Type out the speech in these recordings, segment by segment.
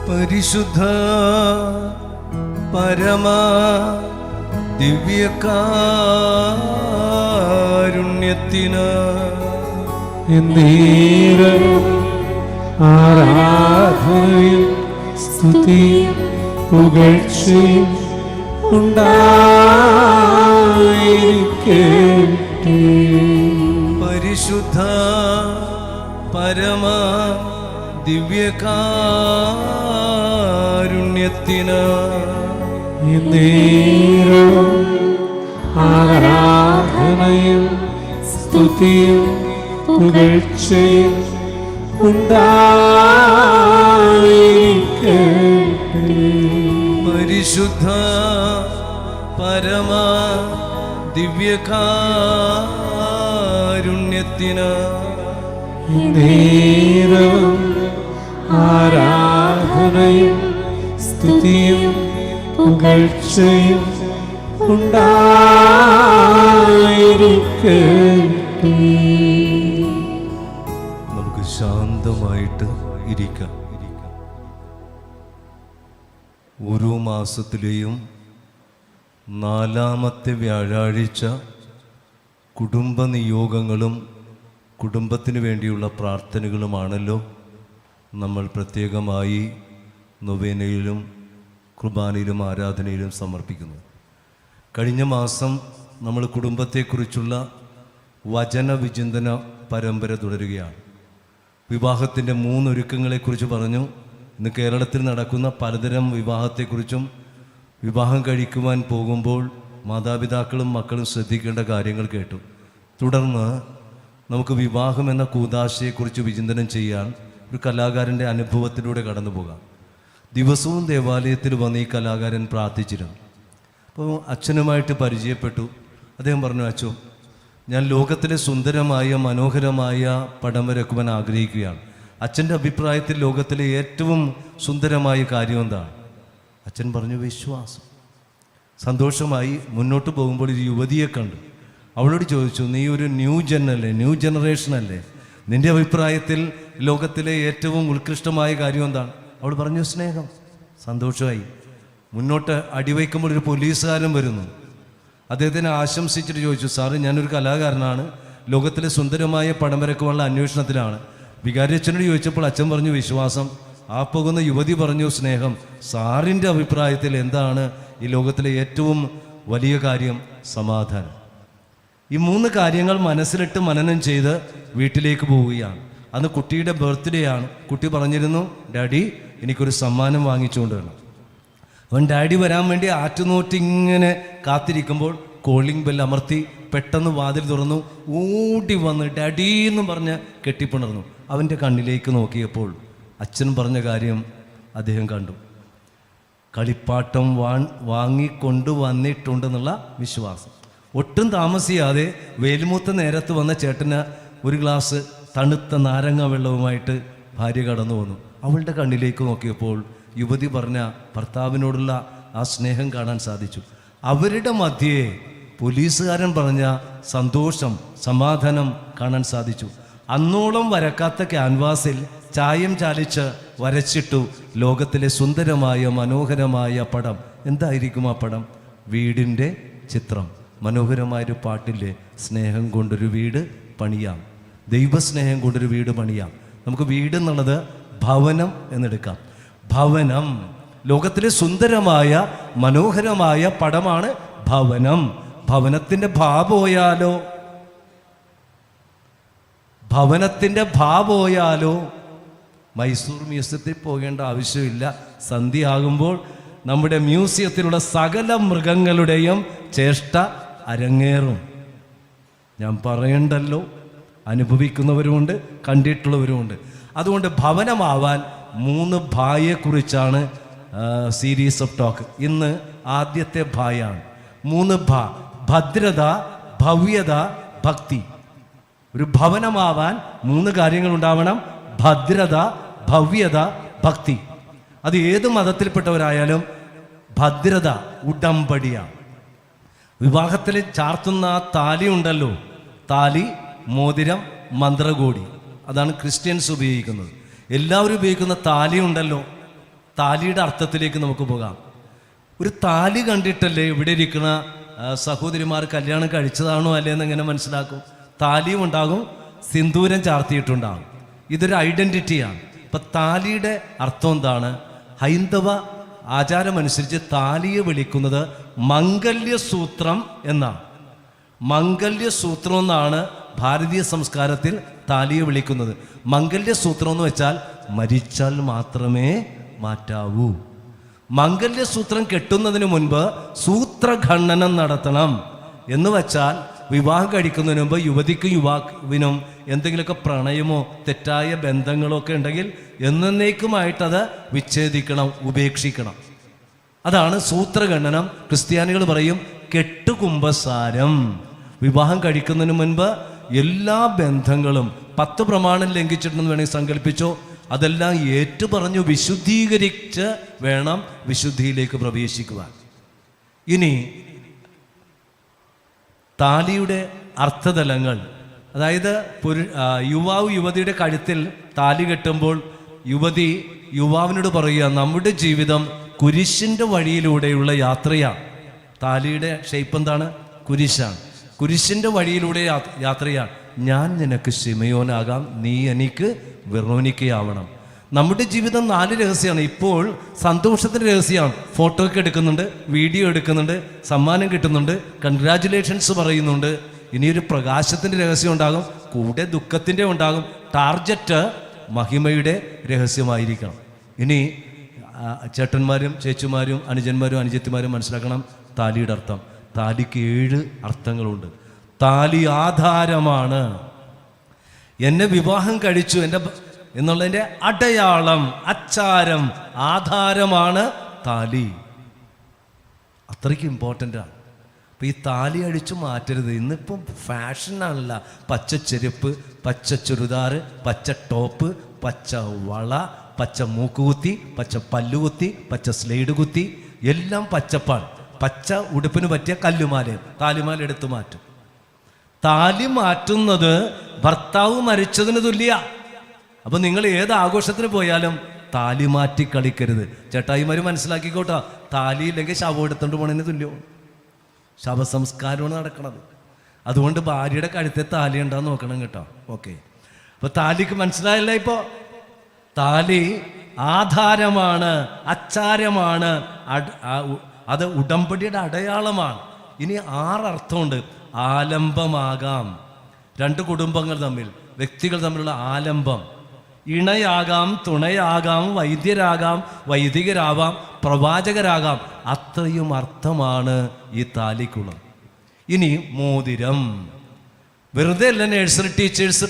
പരിശുദ്ധ പരമ ദിവ്യകാരുണ്യത്തിന് എന്നേരവും ആരാധനയും സ്തുതിയും പുകഴ്ചയും ഉണ്ടായിരിക്കട്ടെ. പരിശുദ്ധ പരമ ദിവ്യകാരുണ്യത്തിന് എന്നേരവും ആരാധനയും സ്തുതിയും പുകഴ്ചയും ഉണ്ടായിരിക്കട്ടെ. പരിശുദ്ധ പരമ ദിവ്യകാരുണ്യത്തിന് നേരവും ആരാധനയും സ്തുതിയും പുകഴ്ചയും ഉണ്ടായിരിക്കട്ടെ. നമുക്ക് ശാന്തമായിട്ട് ഇരിക്കാം. ഓരോ മാസത്തിലെയും 4-ാമത്തെ വ്യാഴാഴ്ച കുടുംബ നിയോഗങ്ങളും കുടുംബത്തിന് വേണ്ടിയുള്ള പ്രാർത്ഥനകളുമാണല്ലോ നമ്മൾ പ്രത്യേകമായി നൊവേനയിലും കുർബാനയിലും ആരാധനയിലും സമർപ്പിക്കുന്നത്. കഴിഞ്ഞ മാസം നമ്മൾ കുടുംബത്തെക്കുറിച്ചുള്ള വചനവിചിന്തന പരമ്പര തുടരുകയാണ്. വിവാഹത്തിൻ്റെ 3 ഒരുക്കങ്ങളെക്കുറിച്ച് പറഞ്ഞു. ഇന്ന് കേരളത്തിൽ നടക്കുന്ന പലതരം വിവാഹത്തെക്കുറിച്ചും വിവാഹം കഴിക്കുവാൻ പോകുമ്പോൾ മാതാപിതാക്കളും മക്കളും ശ്രദ്ധിക്കേണ്ട കാര്യങ്ങൾ കേട്ടു. തുടർന്ന് നമുക്ക് വിവാഹം എന്ന കൂദാശയെക്കുറിച്ച് വിചിന്തനം ചെയ്യാൻ ഒരു കലാകാരൻ്റെ അനുഭവത്തിലൂടെ കടന്നു പോകാം. ദിവസവും ദേവാലയത്തിൽ വന്ന് ഈ കലാകാരൻ പ്രാർത്ഥിച്ചിരുന്നു. അപ്പോൾ അച്ഛനുമായിട്ട് പരിചയപ്പെട്ടു. അദ്ദേഹം പറഞ്ഞു, അച്ഛോ, ഞാൻ ലോകത്തിലെ സുന്ദരമായ മനോഹരമായ പടം വരക്കുവാൻ ആഗ്രഹിക്കുകയാണ്. അച്ഛൻ്റെ അഭിപ്രായത്തിൽ ലോകത്തിലെ ഏറ്റവും സുന്ദരമായ കാര്യം എന്താണ്? അച്ഛൻ പറഞ്ഞു, വിശ്വാസം. സന്തോഷമായി മുന്നോട്ട് പോകുമ്പോൾ ഒരു യുവതിയെ കണ്ടു. അവളോട് ചോദിച്ചു, നീ ഒരു ന്യൂ ജനറേഷൻ അല്ലേ, നിൻ്റെ അഭിപ്രായത്തിൽ ലോകത്തിലെ ഏറ്റവും ഉത്കൃഷ്ടമായ കാര്യം എന്താണ്? അവൾ പറഞ്ഞു, സ്നേഹം. സന്തോഷമായി. മുന്നോട്ട് അടിവയ്ക്കുമ്പോൾ ഒരു പോലീസുകാരൻ വരുന്നു. അദ്ദേഹത്തിനെ ആശംസിച്ചിട്ട് ചോദിച്ചു, സാറ്, ഞാനൊരു കലാകാരനാണ്, ലോകത്തിലെ സുന്ദരമായ പടം വരക്കുവാനുള്ള അന്വേഷണത്തിലാണ്. വികാരിയച്ഛനോട് ചോദിച്ചപ്പോൾ അച്ഛൻ പറഞ്ഞു, വിശ്വാസം. ആ പോകുന്ന യുവതി പറഞ്ഞു, സ്നേഹം. സാറിൻ്റെ അഭിപ്രായത്തിൽ എന്താണ് ഈ ലോകത്തിലെ ഏറ്റവും വലിയ കാര്യം? സമാധാനം. ഈ 3 കാര്യങ്ങൾ മനസ്സിലിട്ട് മനനം ചെയ്ത് വീട്ടിലേക്ക് പോവുകയാണ്. അന്ന് കുട്ടിയുടെ ബർത്ത്ഡേ ആണ്. കുട്ടി പറഞ്ഞിരുന്നു, ഡാഡി, എനിക്കൊരു സമ്മാനം വാങ്ങിച്ചുകൊണ്ട് വരണം. അവൻ ഡാഡി വരാൻ വേണ്ടി ആറ്റുനോറ്റിങ്ങനെ കാത്തിരിക്കുമ്പോൾ കോളിംഗ് ബെൽ അമർത്തി. പെട്ടെന്ന് വാതിൽ തുറന്നു. ഓടി വന്ന് ഡാഡി എന്നും പറഞ്ഞ് കെട്ടിപ്പുണർന്നു. അവൻ്റെ കണ്ണിലേക്ക് നോക്കിയപ്പോൾ അച്ഛൻ പറഞ്ഞ കാര്യം അദ്ദേഹം കണ്ടു. കളിപ്പാട്ടം വാങ്ങിക്കൊണ്ടു വന്നിട്ടുണ്ടെന്നുള്ള വിശ്വാസം. ഒട്ടും താമസിയാതെ വേൽമൂത്ത നേരത്ത് വന്ന ചേട്ടന് ഒരു ഗ്ലാസ് തണുത്ത നാരങ്ങ വെള്ളവുമായിട്ട് ഭാര്യ കടന്നു വന്നു. അവളുടെ കണ്ണിലേക്ക് നോക്കിയപ്പോൾ യുവതി പറഞ്ഞ ഭർത്താവിനോടുള്ള ആ സ്നേഹം കാണാൻ സാധിച്ചു. അവരുടെ മധ്യേ പോലീസുകാരൻ പറഞ്ഞ സന്തോഷം, സമാധാനം കാണാൻ സാധിച്ചു. അന്നോളം വരക്കാത്ത ക്യാൻവാസിൽ ചായം ചാലിച്ച് വരച്ചിട്ടു ലോകത്തിലെ സുന്ദരമായ മനോഹരമായ പടം. എന്തായിരിക്കും ആ പടം? വീടിൻ്റെ ചിത്രം. മനോഹരമായൊരു പാട്ടില്ലേ, സ്നേഹം കൊണ്ടൊരു വീട് പണിയാം, ദൈവസ്നേഹം കൊണ്ടൊരു വീട് പണിയാം. നമുക്ക് വീട് എന്നുള്ളത് ഭവനം എന്നെടുക്കാം. ഭവനം, ലോകത്തിലെ സുന്ദരമായ മനോഹരമായ പടമാണ് ഭവനം. ഭവനത്തിൻ്റെ ഭാ പോയാലോ? ഭവനത്തിൻ്റെ ഭാ പോയാലോ? മൈസൂർ മ്യൂസിയത്തിൽ പോകേണ്ട ആവശ്യമില്ല. സന്ധ്യയാകുമ്പോൾ നമ്മുടെ മ്യൂസിയത്തിലുള്ള സകല മൃഗങ്ങളുടെയും ചേഷ്ട അരങ്ങേറും. ഞാൻ പറയണ്ടല്ലോ, അനുഭവിക്കുന്നവരുമുണ്ട്, കണ്ടിട്ടുള്ളവരുമുണ്ട്. അതുകൊണ്ട് ഭവനമാവാൻ 3 ഭായെക്കുറിച്ചാണ് സീരീസ് ഓഫ് ടോക്ക്. ഇന്ന് ആദ്യത്തെ ഭായാണ്. 3 ഭാ: ഭദ്രത, ഭവ്യത, ഭക്തി. ഒരു ഭവനമാവാൻ 3 കാര്യങ്ങൾ ഉണ്ടാവണം: ഭദ്രത, ഭവ്യത, ഭക്തി. അത് ഏത് മതത്തിൽപ്പെട്ടവരായാലും ഭദ്രത ഉടമ്പടിയാണ്. വിവാഹത്തിൽ ചാർത്തുന്ന ആ താലി ഉണ്ടല്ലോ, താലി, മോതിരം, മന്ത്രകോടി, അതാണ് ക്രിസ്ത്യൻസ് ഉപയോഗിക്കുന്നത്. എല്ലാവരും ഉപയോഗിക്കുന്ന താലി ഉണ്ടല്ലോ, താലിയുടെ അർത്ഥത്തിലേക്ക് നമുക്ക് പോകാം. ഒരു താലി കണ്ടിട്ടല്ലേ ഇവിടെ ഇരിക്കുന്ന സഹോദരിമാർ കല്യാണം കഴിച്ചതാണോ അല്ലേന്ന് എങ്ങനെ മനസ്സിലാക്കും? താലിയും ഉണ്ടാകും, സിന്ദൂരം ചാർത്തിയിട്ടുണ്ടാകും. ഇതൊരു ഐഡൻറ്റിറ്റിയാണ്. ഇപ്പം താലിയുടെ അർത്ഥം എന്താണ്? ഹൈന്ദവ ആചാരമനുസരിച്ച് താലിയെ വിളിക്കുന്നത് മംഗല്യസൂത്രം എന്നാണ്. മംഗല്യസൂത്രം എന്നാണ് ഭാരതീയ സംസ്കാരത്തിൽ താലിയെ വിളിക്കുന്നത്. മംഗല്യസൂത്രം എന്ന് വെച്ചാൽ മരിച്ചാൽ മാത്രമേ മാറ്റാവൂ. മംഗല്യസൂത്രം കെട്ടുന്നതിന് മുൻപ് സൂത്രഖണ്ഡനം നടത്തണം. എന്ന് വച്ചാൽ വിവാഹം കഴിക്കുന്നതിന് മുമ്പ് യുവതിക്കും യുവാവിനും എന്തെങ്കിലുമൊക്കെ പ്രണയമോ തെറ്റായ ബന്ധങ്ങളോ ഒക്കെ ഉണ്ടെങ്കിൽ എന്നേക്കുമായിട്ടത് വിച്ഛേദിക്കണം, ഉപേക്ഷിക്കണം. അതാണ് സൂത്രഖണ്ഡനം. ക്രിസ്ത്യാനികൾ പറയും കെട്ടുകുമ്പസാരം. വിവാഹം കഴിക്കുന്നതിന് മുൻപ് എല്ലാ ബന്ധങ്ങളും 10 പ്രമാണം ലംഘിച്ചിട്ടുണ്ടെന്ന് വേണമെങ്കിൽ സങ്കല്പിച്ചോ. അതെല്ലാം ഏറ്റുപറഞ്ഞു വിശുദ്ധീകരിച്ച് വേണം വിശുദ്ധിയിലേക്ക് പ്രവേശിക്കുവാൻ. ഇനി താലിയുടെ അർത്ഥതലങ്ങൾ, അതായത് യുവാവ് യുവതിയുടെ കഴുത്തിൽ താലി കെട്ടുമ്പോൾ യുവതി യുവാവിനോട് പറയുക, നമ്മുടെ ജീവിതം കുരിശിൻ്റെ വഴിയിലൂടെയുള്ള യാത്രയാണ്. താലിയുടെ ഷേപ്പ് എന്താണ്? കുരിശാണ്. കുരിശിൻ്റെ വഴിയിലൂടെ യാത്രയാണ്. ഞാൻ നിനക്ക് ശിമയോനാകാം, നീ എനിക്ക് വെറോനിക്കയാവണം. നമ്മുടെ ജീവിതം 4 രഹസ്യമാണ്. ഇപ്പോൾ സന്തോഷത്തിൻ്റെ രഹസ്യമാണ്. ഫോട്ടോ ഒക്കെ എടുക്കുന്നുണ്ട്, വീഡിയോ എടുക്കുന്നുണ്ട്, സമ്മാനം കിട്ടുന്നുണ്ട്, കൺഗ്രാജുലേഷൻസ് പറയുന്നുണ്ട്. ഇനിയൊരു പ്രകാശത്തിൻ്റെ രഹസ്യം ഉണ്ടാകും, കൂടെ ദുഃഖത്തിൻ്റെ ഉണ്ടാകും. ടാർജറ്റ് മഹിമയുടെ രഹസ്യമായിരിക്കണം. ഇനി ചേട്ടന്മാരും ചേച്ചിമാരും അനുജന്മാരും അനുജത്തിമാരും മനസ്സിലാക്കണം താലിയുടെ അർത്ഥം. താലിക്ക് 7 അർത്ഥങ്ങളുണ്ട്. താലി ആധാരമാണ്. എന്നെ വിവാഹം കഴിച്ചു എന്നുള്ളതിൻ്റെ അടയാളം, അച്ചാരം, ആധാരമാണ് താലി. അത്രയ്ക്ക് ഇമ്പോർട്ടൻ്റാണ്. അപ്പം ഈ താലി അഴിച്ചു മാറ്റരുത്. ഇന്നിപ്പം ഫാഷനാണല്ല. പച്ച ചെരുപ്പ്, പച്ച ചുരിദാർ, പച്ച ടോപ്പ്, പച്ച വള, പച്ച മൂക്കുകുത്തി, പച്ച പല്ലുകുത്തി, പച്ച സ്ലൈഡ് കുത്തി, എല്ലാം പച്ചപ്പാണ്. പച്ച ഉടുപ്പിന് പറ്റിയ കല്ലുമാല, താലിമാല എടുത്തു മാറ്റും. താലി മാറ്റുന്നത് ഭർത്താവ് മരിച്ചതിന് തുല്യ. അപ്പം നിങ്ങൾ ഏത് ആഘോഷത്തിന് പോയാലും താലി മാറ്റി കളിക്കരുത്. ചേട്ടായിമാർ മനസ്സിലാക്കിക്കോട്ടോ, താലി ഇല്ലെങ്കിൽ ശവം എടുത്തുകൊണ്ട് പോണതിന് തുല്യവും. ശവസംസ്കാരമാണ് നടക്കണത്. അതുകൊണ്ട് ഭാര്യയുടെ കഴുത്തെ താലി ഉണ്ടാന്ന് നോക്കണം കേട്ടോ. ഓക്കെ, അപ്പോൾ താലിക്ക് മനസ്സിലായില്ല? ഇപ്പോൾ താലി ആധാരമാണ്, അച്ചാരമാണ്, അത് ഉടമ്പടിയുടെ അടയാളമാണ്. ഇനി 6 അർത്ഥമുണ്ട്. ആലംബമാകാം. 2 കുടുംബങ്ങൾ തമ്മിൽ, വ്യക്തികൾ തമ്മിലുള്ള ആലംബം. ഇണയാകാം, തുണയാകാം, വൈദ്യരാകാം, വൈദികരാവാം, പ്രവാചകരാകാം. അത്രയും അർത്ഥമാണ് ഈ താലിക്കുള്ളത്. ഇനി മോതിരം. വെറുതെ അല്ല നഴ്സറി ടീച്ചേഴ്സ്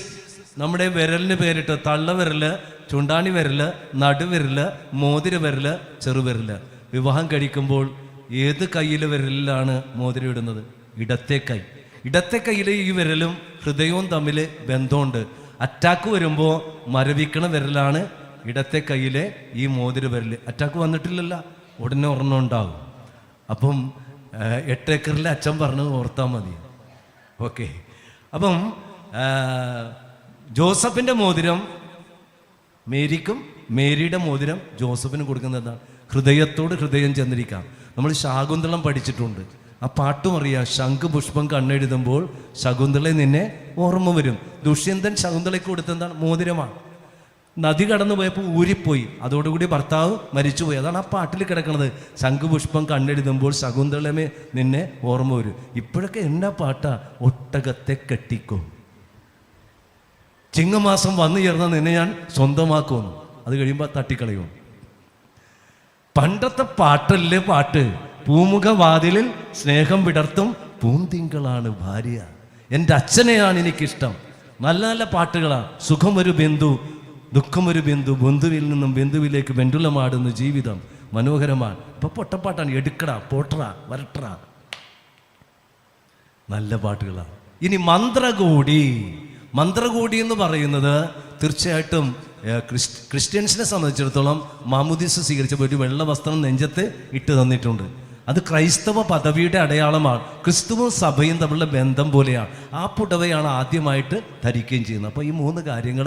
നമ്മുടെ വിരലിന് പേരിട്ട് തള്ളവിരല്, ചുണ്ടാണി വിരല്, നടുവിരല്, മോതിര വിരല്, ചെറുവിരല്. വിവാഹം കഴിക്കുമ്പോൾ ഏത് കയ്യിലെ വിരലിലാണ് മോതിരം ഇടുന്നത്? ഇടത്തെ കൈ. ഇടത്തെ കയ്യിലെ ഈ വിരലും ഹൃദയവും തമ്മിൽ ബന്ധമുണ്ട്. അറ്റാക്ക് വരുമ്പോൾ മരവിക്കണ വിരലാണ് ഇടത്തെ കയ്യിലെ ഈ മോതിര വിരൽ. അറ്റാക്ക് വന്നിട്ടില്ലല്ല, ഉടനെ ഒരെണ്ണം ഉണ്ടാകും. അപ്പം 8 ഏക്കറിലെ അച്ഛൻ പറഞ്ഞത് ഓർത്താൽ മതി. ഓക്കെ, അപ്പം ജോസഫിൻ്റെ മോതിരം മേരിക്കും, മേരിയുടെ മോതിരം ജോസഫിന് കൊടുക്കുന്നതാണ്. ഹൃദയത്തോട് ഹൃദയം ചെന്നിരിക്കാം. നമ്മൾ ശാകുന്തളം പഠിച്ചിട്ടുണ്ട്. ആ പാട്ടും അറിയാം. ശംഖുപുഷ്പം കണ്ണെഴുതുമ്പോൾ ശകുന്തള നിന്നെ ഓർമ്മ വരും. ദുഷ്യന്തൻ ശകുന്തളയ്ക്ക് കൊടുത്തെന്താണ്? മോതിരമാണ്. നദി കടന്നു പോയപ്പോൾ ഊരിപ്പോയി, അതോടുകൂടി ഭർത്താവ് മരിച്ചുപോയി. അതാണ് ആ പാട്ടിൽ കിടക്കുന്നത്. ശംഖുപുഷ്പം കണ്ണെഴുതുമ്പോൾ ശകുന്തളമേ നിന്നെ ഓർമ്മ വരും. ഇപ്പോഴൊക്കെ എന്നാ പാട്ടാ? ഒട്ടകത്തെ കെട്ടിക്കോ, ചിങ്ങമാസം വന്നു ചേർന്ന നിന്നെ ഞാൻ സ്വന്തമാക്കുമെന്ന്. അത് കഴിയുമ്പോൾ തട്ടിക്കളയും. പണ്ടത്തെ പാട്ടല്ലേ പാട്ട്? പൂമുഖവാതിലിൽ സ്നേഹം വിടർത്തും പൂന്തിങ്കളാണ് ഭാര്യ, എൻ്റെ അച്ഛനെയാണ് എനിക്കിഷ്ടം. നല്ല നല്ല പാട്ടുകളാണ്. സുഖമൊരു ബിന്ദു, ദുഃഖമൊരു ബിന്ദു, ബന്ധുവിൽ നിന്നും ബിന്ദുവിലേക്ക് വെണ്ടുലമാടുന്ന ജീവിതം മനോഹരമാണ്. ഇപ്പം പൊട്ടപ്പാട്ടാണ്. എടുക്കട, പോട്ടറ, വരട്ടറ, നല്ല പാട്ടുകളാണ്. ഇനി മന്ത്രകോടി. മന്ത്രകോടി എന്ന് പറയുന്നത് തീർച്ചയായിട്ടും ക്രിസ്ത്യൻസിനെ സംബന്ധിച്ചിടത്തോളം മാമുദീസ സ്വീകരിച്ചപ്പോൾ ഒരു വെള്ള വസ്ത്രം നെഞ്ചത്ത് ഇട്ട് തന്നിട്ടുണ്ട്. അത് ക്രൈസ്തവ പദവിയുടെ അടയാളമാണ്. ക്രിസ്തുവും സഭയും തമ്മിലുള്ള ബന്ധം പോലെയാണ്. ആ പുടവയാണ് ആദ്യമായിട്ട് ധരിക്കുകയും ചെയ്യുന്നത്. അപ്പോൾ ഈ 3 കാര്യങ്ങൾ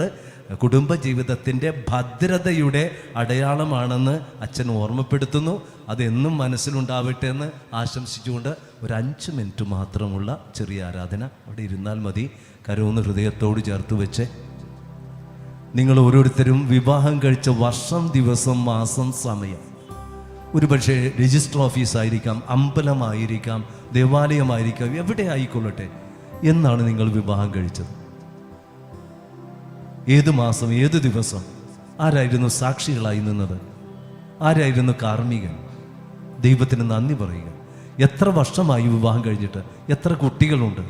കുടുംബജീവിതത്തിൻ്റെ ഭദ്രതയുടെ അടയാളമാണെന്ന് അച്ഛൻ ഓർമ്മപ്പെടുത്തുന്നു. അതെന്നും മനസ്സിലുണ്ടാവട്ടെ എന്ന് ആശംസിച്ചുകൊണ്ട് ഒരു 5 മിനിറ്റ് മാത്രമുള്ള ചെറിയ ആരാധന അവിടെ ഇരുന്നാൽ മതി. കരമൊന്ന് ഹൃദയത്തോട് ചേർത്ത് വെച്ച്, നിങ്ങൾ ഓരോരുത്തരും വിവാഹം കഴിച്ച വർഷം, ദിവസം, മാസം, സമയം, ഒരു പക്ഷേ രജിസ്റ്റർ ഓഫീസായിരിക്കാം, അമ്പലമായിരിക്കാം, ദേവാലയമായിരിക്കാം, എവിടെ ആയിക്കൊള്ളട്ടെ, എന്നാണ് നിങ്ങൾ വിവാഹം കഴിച്ചത്? ഏത് മാസം, ഏത് ദിവസം? ആരായിരുന്നു സാക്ഷികളായി നിന്നത്? ആരായിരുന്നു കാർമ്മികൻ? ദൈവത്തിന് നന്ദി പറയുക. എത്ര വർഷമായി വിവാഹം കഴിഞ്ഞിട്ട്? എത്ര കുട്ടികളുണ്ട്?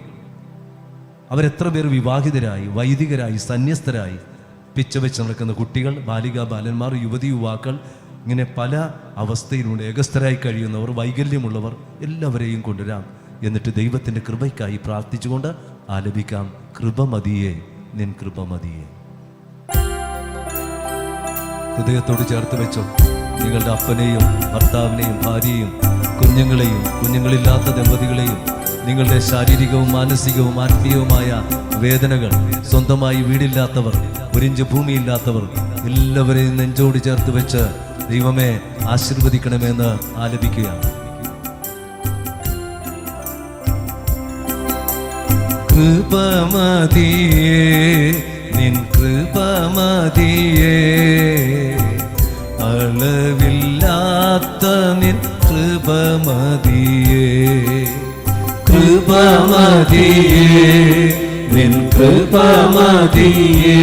അവരെത്ര പേർ വിവാഹിതരായി, വൈദികരായി, സന്യസ്തരായി? പിച്ച വെച്ച് നടക്കുന്ന കുട്ടികൾ, ബാലിക ബാലന്മാർ, യുവതി യുവാക്കൾ, ഇങ്ങനെ പല അവസ്ഥയിലുണ്ട്. ഏകസ്ഥരായി കഴിയുന്നവർ, വൈകല്യമുള്ളവർ, എല്ലാവരെയും കൊണ്ടുവരാം. എന്നിട്ട് ദൈവത്തിൻ്റെ കൃപയ്ക്കായി പ്രാർത്ഥിച്ചുകൊണ്ട് ആലപിക്കാം. കൃപ മതിയേ, നിൻ കൃപ മതിയേ. ഹൃദയത്തോട് ചേർത്ത് വെച്ചോ. നിങ്ങളുടെ അപ്പനെയും ഭർത്താവിനെയും ഭാര്യയെയും കുഞ്ഞുങ്ങളെയും കുഞ്ഞുങ്ങളില്ലാത്ത ദമ്പതികളെയും നിങ്ങളുടെ ശാരീരികവും മാനസികവും ആത്മീയവുമായ വേദനകൾ, സ്വന്തമായി വീടില്ലാത്തവർ, ഒരിഞ്ച് ഭൂമിയില്ലാത്തവർ, എല്ലാവരെയും നെഞ്ചോട് ചേർത്ത് വെച്ച് ദൈവമേ ആശീർവദിക്കണമെന്ന് ആലപിക്കുകയാണ്. കൃപമതിയേ, നിൻ കൃപമതിയേ, അളവില്ലാത്ത നിൻ കൃപമതിയേ. കൃപമതിയേ, നിൻ കൃപമതിയേ,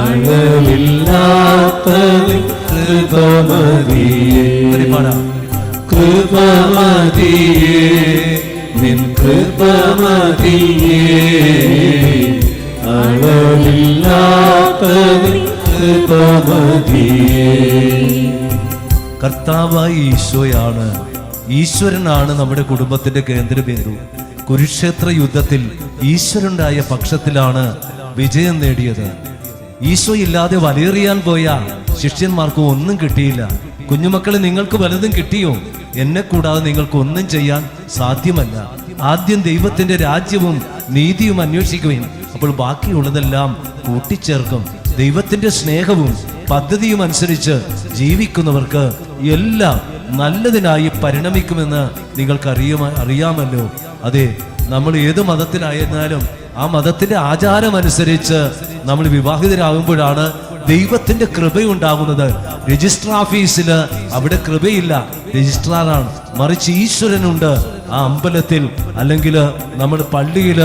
അളവില്ലാത്ത നിൻ കൃപമതിയേ. കൃപമതിയേ, നിൻ കൃപമതിയേ, അളവില്ലാത്ത നിൻ കൃപമതിയേ. കർത്താവായ ഈശോയാണ്, ഈശ്വരനാണ് നമ്മുടെ കുടുംബത്തിന്റെ കേന്ദ്രബിന്ദു. കുരുക്ഷേത്ര യുദ്ധത്തിൽ ഈശ്വരനായ പക്ഷത്തിലാണ് വിജയം നേടിയത്. ഈശോ ഇല്ലാതെ വലയെറിയാൻ പോയ ശിഷ്യന്മാർക്ക് ഒന്നും കിട്ടിയില്ല. കുഞ്ഞുമക്കളെ, നിങ്ങൾക്ക് വലുതും കിട്ടിയോ? എന്നെ കൂടാതെ നിങ്ങൾക്ക് ഒന്നും ചെയ്യാൻ സാധ്യമല്ല. ആദ്യം ദൈവത്തിന്റെ രാജ്യവും നീതിയും അന്വേഷിക്കുകയും അപ്പോൾ ബാക്കിയുള്ളതെല്ലാം കൂട്ടിച്ചേർക്കും. ദൈവത്തിന്റെ സ്നേഹവും പദ്ധതിയും അനുസരിച്ച് ജീവിക്കുന്നവർക്ക് എല്ലാം നല്ലതിനായി പരിണമിക്കുമെന്ന് നിങ്ങൾക്ക് അറിയാമല്ലോ. അതെ, നമ്മൾ ഏത് മതത്തിലായിരുന്നാലും ആ മതത്തിന്റെ ആചാരമനുസരിച്ച് നമ്മൾ വിവാഹിതരാകുമ്പോഴാണ് ദൈവത്തിന്റെ കൃപയുണ്ടാകുന്നത്. രജിസ്റ്റർ ഓഫീസിൽ അവിടെ കൃപയില്ല, രജിസ്ട്രാറാണ്. മറിച്ച് ഈശ്വരനുണ്ട്. ആ അമ്പലത്തിൽ അല്ലെങ്കിൽ നമ്മുടെ പള്ളിയിൽ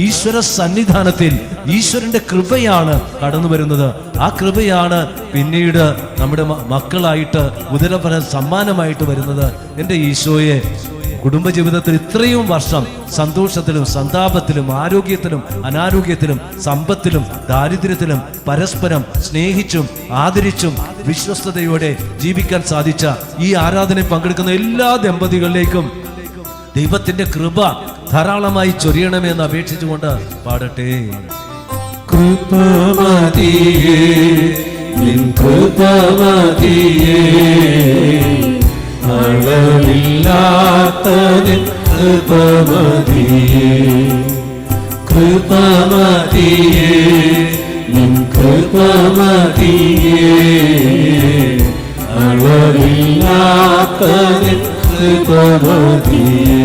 ഈശ്വര സന്നിധാനത്തിൽ ഈശ്വരന്റെ കൃപയാണ് കടന്നു വരുന്നത്. ആ കൃപയാണ് പിന്നീട് നമ്മുടെ മക്കളായിട്ട് ഉദരഫലം സമ്മാനമായിട്ട് വരുന്നത്. എൻ്റെ ഈശോയെ, കുടുംബജീവിതത്തിൽ ഇത്രയും വർഷം സന്തോഷത്തിലും സന്താപത്തിലും ആരോഗ്യത്തിലും അനാരോഗ്യത്തിലും സമ്പത്തിലും ദാരിദ്ര്യത്തിലും പരസ്പരം സ്നേഹിച്ചും ആദരിച്ചും വിശ്വസ്തയോടെ ജീവിക്കാൻ സാധിച്ച ഈ ആരാധനയിൽ പങ്കെടുക്കുന്ന എല്ലാ ദമ്പതികളിലേക്കും ദൈവത്തിന്റെ കൃപ ധാരാളമായി ചൊരിയണമെന്ന് അപേക്ഷിച്ചുകൊണ്ട് പാടട്ടെ. കൃപമതിയേ, നിൻ കൃപമതിയേ, അളവില്ലാത്ത നിൻ കൃപമതിയേ. കൃപമതിയേ, നിൻ കൃപമതിയേ, അളവില്ലാത്ത നിൻ കൃപമതിയേ.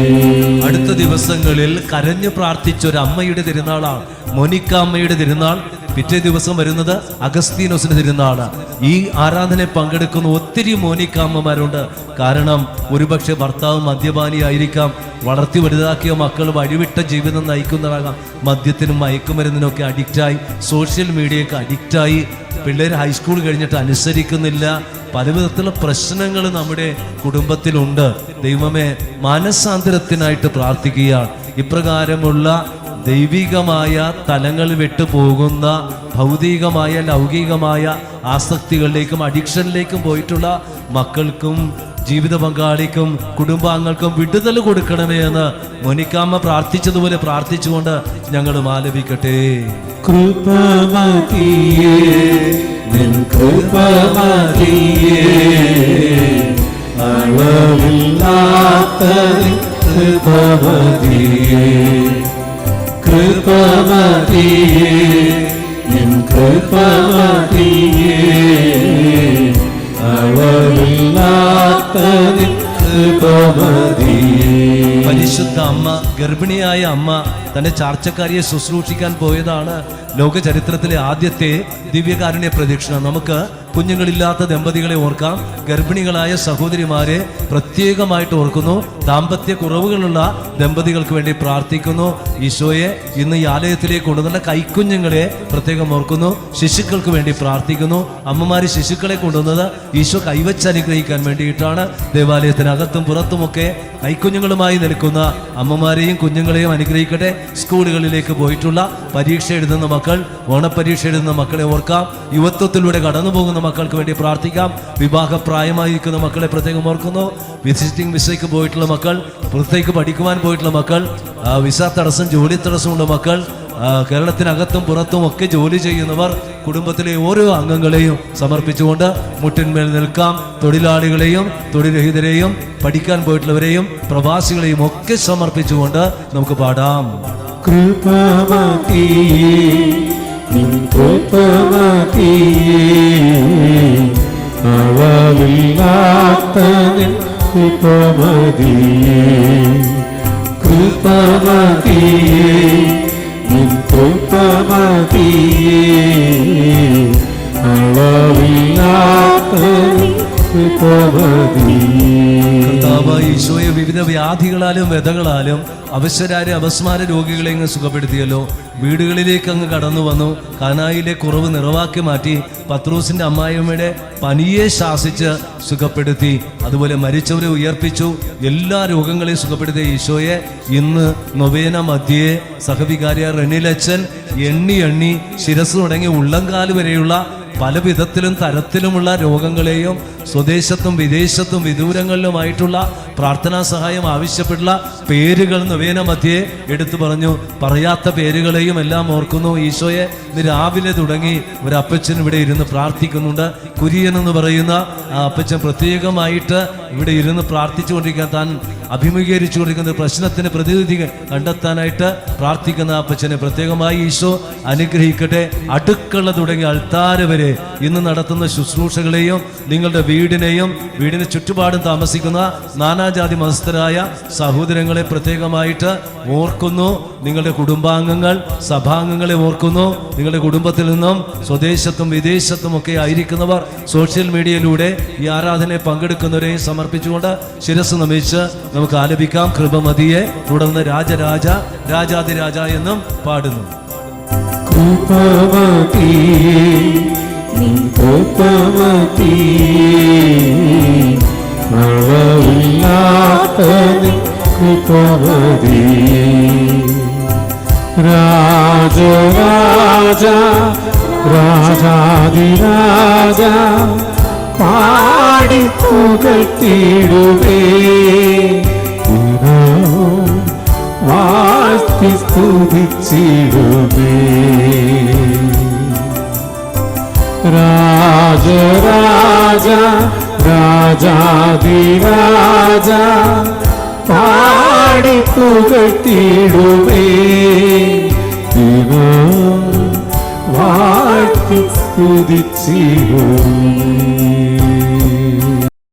അടുത്ത ദിവസങ്ങളിൽ കരഞ്ഞു പ്രാർത്ഥിച്ചൊരു അമ്മയുടെ തിരുനാളാണ് മോനിക്ക അമ്മയുടെ തിരുനാൾ. പിറ്റേ ദിവസം വരുന്നത് അഗസ്തീനോസിന്റെ തിരുനാള്. ഈ ആരാധനയിൽ പങ്കെടുക്കുന്ന ഒത്തിരി മോനിക്ക അമ്മമാരുണ്ട്. കാരണം ഒരുപക്ഷെ ഭർത്താവ് മദ്യപാനിയായിരിക്കാം, വളർത്തി വലുതാക്കിയ മക്കൾ വഴിവിട്ട ജീവിതം നയിക്കുന്നതാകാം, മദ്യത്തിനും മയക്കുമരുന്നിനൊക്കെ അഡിക്റ്റായി, സോഷ്യൽ മീഡിയയൊക്കെ അഡിക്റ്റായി, പിള്ളേർ ഹൈസ്കൂൾ കഴിഞ്ഞിട്ട് അനുസരിക്കുന്നില്ല. പല വിധത്തിലുള്ള പ്രശ്നങ്ങൾ നമ്മുടെ കുടുംബത്തിലുണ്ട്. ദൈവമേ, മാനസാന്തരത്തിനായിട്ട് പ്രാർത്ഥിക്കുകയാണ്. ഇപ്രകാരമുള്ള ദൈവികമായ തലങ്ങൾ വിട്ടുപോകുന്ന ഭൗതികമായ ലൗകികമായ ആസക്തികളിലേക്കും അഡിക്ഷനിലേക്കും പോയിട്ടുള്ള മക്കൾക്കും ജീവിത പങ്കാളിക്കും കുടുംബാംഗങ്ങൾക്കും വിടുതൽ കൊടുക്കണമേ എന്ന് മോനിക്കാമ്മ പ്രാർത്ഥിച്ചതുപോലെ പ്രാർത്ഥിച്ചുകൊണ്ട് ഞങ്ങൾ ആലപിക്കട്ടെ. കൃപമതിയേ, നിൻ കൃപമതിയേ, അളവില്ലാത്ത നിൻ കൃപമതിയേ. കൃപമതിയേ, നിൻ പരിശുദ്ധ അമ്മ, ഗർഭിണിയായ അമ്മ തൻ്റെ ചാർച്ചക്കാരിയെ ശുശ്രൂഷിക്കാൻ പോയതാണ് ലോക ചരിത്രത്തിലെ ആദ്യത്തെ ദിവ്യകാരുണ്യ പ്രദക്ഷിണം. നമുക്ക് കുഞ്ഞുങ്ങളില്ലാത്ത ദമ്പതികളെ ഓർക്കാം, ഗർഭിണികളായ സഹോദരിമാരെ പ്രത്യേകമായിട്ട് ഓർക്കുന്നു, ദാമ്പത്യ കുറവുകളുള്ള ദമ്പതികൾക്ക് വേണ്ടി പ്രാർത്ഥിക്കുന്നു. ഈശോയെ ഇന്ന് ഈ ആലയത്തിലേക്ക് കൊണ്ടുവന്ന കൈക്കുഞ്ഞുങ്ങളെ പ്രത്യേകം ഓർക്കുന്നു, ശിശുക്കൾക്ക് വേണ്ടി പ്രാർത്ഥിക്കുന്നു. അമ്മമാര് ശിശുക്കളെ കൊണ്ടുവന്നത് ഈശോ കൈവച്ച് അനുഗ്രഹിക്കാൻ വേണ്ടിയിട്ടാണ്. ദേവാലയത്തിനകത്തും പുറത്തുമൊക്കെ കൈക്കുഞ്ഞുങ്ങളുമായി നിൽക്കുന്ന അമ്മമാരെയും കുഞ്ഞുങ്ങളെയും അനുഗ്രഹിക്കട്ടെ. സ്കൂളുകളിലേക്ക് പോയിട്ടുള്ള പരീക്ഷ എഴുതുന്ന മക്കൾ, ഓണപ്പരീക്ഷ എഴുതുന്ന മക്കളെ ഓർക്കാം. യുവത്വത്തിലൂടെ കടന്നു പോകുന്ന മക്കൾക്ക് വേണ്ടി പ്രാർത്ഥിക്കാം. വിവാഹപ്രായമായിരിക്കുന്ന മക്കളെ പ്രത്യേകം ഓർക്കുന്നു. വിസിറ്റിംഗ് വിസയ്ക്ക് പോയിട്ടുള്ള മക്കൾ, പുറത്തേക്ക് പഠിക്കുവാൻ പോയിട്ടുള്ള മക്കൾ, വിസ തടസ്സം, ജോലി തടസ്സമുള്ള മക്കൾ, കേരളത്തിനകത്തും പുറത്തും ഒക്കെ ജോലി ചെയ്യുന്നവർ, കുടുംബത്തിലെ ഓരോ അംഗങ്ങളെയും സമർപ്പിച്ചുകൊണ്ട് മുട്ടിന്മേൽ നിൽക്കാം. തൊഴിലാളികളെയും തൊഴിൽരഹിതരെയും പഠിക്കാൻ പോയിട്ടുള്ളവരെയും പ്രവാസികളെയും ഒക്കെ സമർപ്പിച്ചുകൊണ്ട് നമുക്ക് പാടാം. കൃപമതിയേ നിൻ കൃപമതിയേ, അളവില്ലാത്ത നിൻ കൃപമതിയേ, കൃപമതിയേ നിൻ കൃപമതിയേ, അളവില്ലാത്ത നിൻ കൃപമതിയേ. കർത്താവായ ഈശോയെ വിവിധ വ്യാധികളാലും വ്യതകളാലും അവശരായ അപസ്മാര രോഗികളെ അങ്ങ് സുഖപ്പെടുത്തിയല്ലോ. വീടുകളിലേക്ക് അങ്ങ് കടന്നു വന്നു, കാനായിലെ കുറവ് നിറവാക്കി മാറ്റി. പത്രോസിന്റെ അമ്മായിയമ്മയുടെ പനിയെ ശാസിച്ച് സുഖപ്പെടുത്തി. അതുപോലെ മരിച്ചവരെ ഉയർപ്പിച്ചു. എല്ലാ രോഗങ്ങളെയും സുഖപ്പെടുത്തിയ ഈശോയെ ഇന്ന് നൊവേന മധ്യേ സഹവികാരിയ റെനിലച്ചൻ എണ്ണി ശിരസ് തുടങ്ങി ഉള്ളംകാല് വരെയുള്ള പല വിധത്തിലും തരത്തിലുമുള്ള രോഗങ്ങളെയും സ്വദേശത്തും വിദേശത്തും വിദൂരങ്ങളിലുമായിട്ടുള്ള പ്രാർത്ഥനാ സഹായം ആവശ്യപ്പെട്ടുള്ള പേരുകൾ നൊവേന മധ്യേ എടുത്തു പറഞ്ഞു. പറയാത്ത പേരുകളെയും എല്ലാം ഓർക്കുന്നു. ഈശോയെ ഇന്ന് രാവിലെ തുടങ്ങി ഒരു അപ്പച്ചൻ ഇവിടെ ഇരുന്ന് പ്രാർത്ഥിക്കുന്നുണ്ട്. കുര്യൻ എന്ന് പറയുന്ന ആ അപ്പച്ചൻ പ്രത്യേകമായിട്ട് ഇവിടെ ഇരുന്ന് പ്രാർത്ഥിച്ചുകൊണ്ടിരിക്കാൻ, താൻ അഭിമുഖീകരിച്ചുകൊണ്ടിരിക്കുന്ന പ്രശ്നത്തിന് പ്രതിവിധി കണ്ടെത്താനായിട്ട് പ്രാർത്ഥിക്കുന്ന അപ്പച്ചനെ പ്രത്യേകമായി ഈശോ അനുഗ്രഹിക്കട്ടെ. അടുക്കള തുടങ്ങി അൾത്താര വരെ ഇന്ന് നടത്തുന്ന ശുശ്രൂഷകളെയും നിങ്ങളുടെ വീടിനെയും വീടിന് ചുറ്റുപാടും താമസിക്കുന്ന നാനാജാതി മതസ്ഥരായ സഹോദരങ്ങളെ പ്രത്യേകമായിട്ട് ഓർക്കുന്നു. നിങ്ങളുടെ കുടുംബാംഗങ്ങൾ, സഭാംഗങ്ങളെ ഓർക്കുന്നു. നിങ്ങളുടെ കുടുംബത്തിൽ നിന്നും സ്വദേശത്തും വിദേശത്തും ഒക്കെ ആയിരിക്കുന്നവർ, സോഷ്യൽ മീഡിയയിലൂടെ ഈ ആരാധനയെ പങ്കെടുക്കുന്നവരെയും സമർപ്പിച്ചുകൊണ്ട് ശിരസ് നമിച്ച് നമുക്ക് ആലപിക്കാം. കൃപമതിയെ, തുടർന്ന് രാജരാജ രാജാതിരാജ എന്നും പാടുന്നു. കൃപമതിയേ നിൻ കൃപമതിയേ, അളവില്ലാത്ത നിൻ കൃപമതിയേ, രാജരാജ രാജാതിരാജ പാടി പുകഴ്ത്തിടുവേ, വാഴ്ത്തി സ്തുതിച്ചിടുവേ. രാജരാജ രാജാതിരാജ പാടി പുകഴ്ത്തിടുവേ, വാഴ്ത്തി സ്തുതിച്ചിടുവേ.